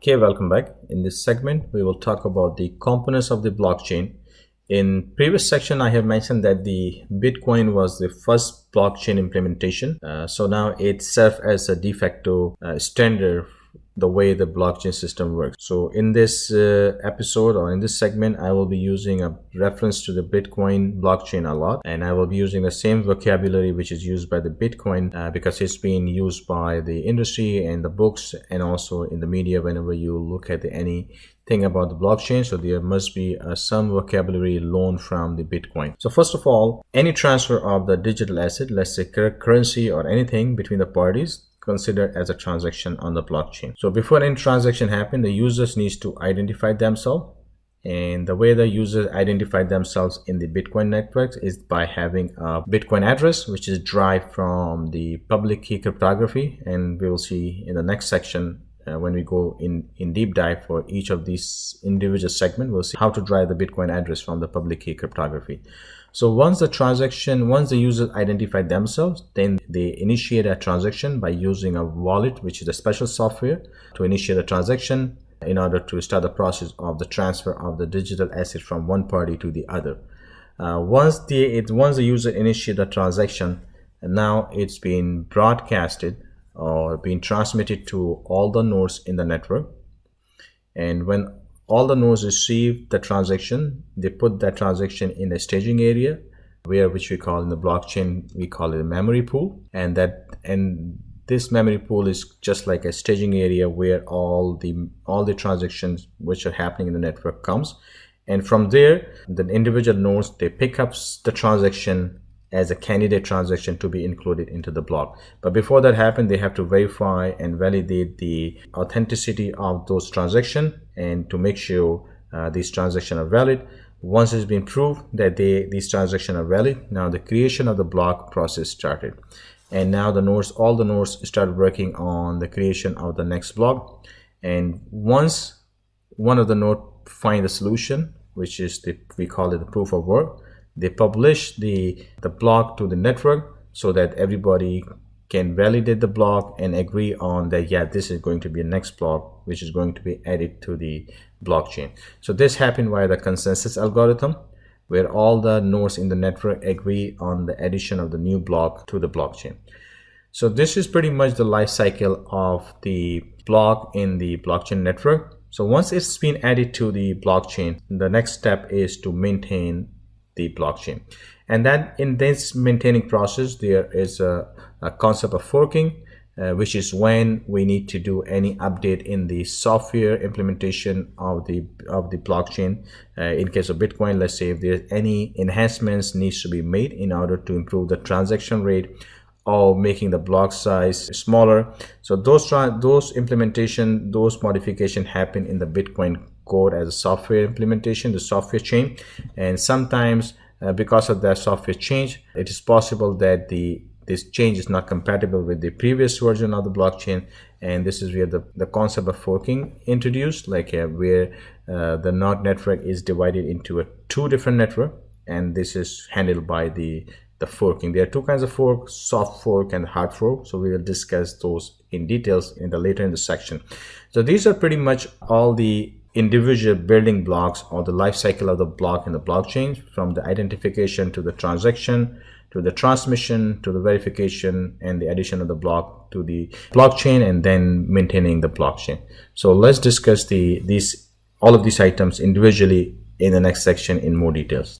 Okay, welcome back. In this segment, we will talk about the components of the blockchain. In previous section, I have mentioned that the Bitcoin was the first blockchain implementation. So now it serves as a de facto standard the way the blockchain system works. So in this episode or in this segment, I will be using a reference to the Bitcoin blockchain a lot, and I will be using the same vocabulary which is used by the Bitcoin because it's being used by the industry and the books and also in the media whenever you look at anything about the blockchain. So there must be some vocabulary loaned from the Bitcoin. So first of all, any transfer of the digital asset, let's say currency or anything between the parties, considered as a transaction on the blockchain. So before any transaction happens, the users needs to identify themselves, and the way the users identify themselves in the Bitcoin networks is by having a Bitcoin address, which is derived from the public key cryptography, and we will see in the next section when we go in deep dive for each of these individual segments, we'll see how to derive the Bitcoin address from the public key cryptography. So once the users identify themselves, then they initiate a transaction by using a wallet, which is a special software to initiate a transaction in order to start the process of the transfer of the digital asset from one party to the other. Once the user initiates a transaction, now it's being broadcasted or being transmitted to all the nodes in the network. And when all the nodes receive the transaction, they put that transaction in a staging area which we call in the blockchain, we call it a memory pool. And this memory pool is just like a staging area where all the transactions which are happening in the network comes. And from there, the individual nodes, they pick up the transaction as a candidate transaction to be included into the block. But before that happens, they have to verify and validate the authenticity of those transactions and to make sure these transactions are valid. Once it's been proved that these transactions are valid, now the creation of the block process started. And now all the nodes start working on the creation of the next block. And once one of the nodes find the solution, which is we call it the proof of work, they publish the block to the network so that everybody can validate the block and agree on that, yeah, this is going to be a next block which is going to be added to the blockchain. So this happened via the consensus algorithm, where all the nodes in the network agree on the addition of the new block to the blockchain. So this is pretty much the life cycle of the block in the blockchain network. So once it's been added to the blockchain, the next step is to maintain the blockchain. And then in this maintaining process, there is a concept of forking, which is when we need to do any update in the software implementation of the blockchain. In case of Bitcoin, let's say if there's any enhancements needs to be made in order to improve the transaction rate or making the block size smaller. So those modification happen in the Bitcoin code as a software implementation, the software chain. And sometimes because of that software change, it is possible that this change is not compatible with the previous version of the blockchain, and this is where the concept of forking introduced, like where the node network is divided into two different networks, and this is handled by the forking. There are two kinds of fork: soft fork and hard fork. So we will discuss those in details later in the section. So these are pretty much all the individual building blocks or the life cycle of the block in the blockchain, from the identification to the transaction to the transmission to the verification and the addition of the block to the blockchain, and then maintaining the blockchain. So let's discuss all of these items individually in the next section in more details.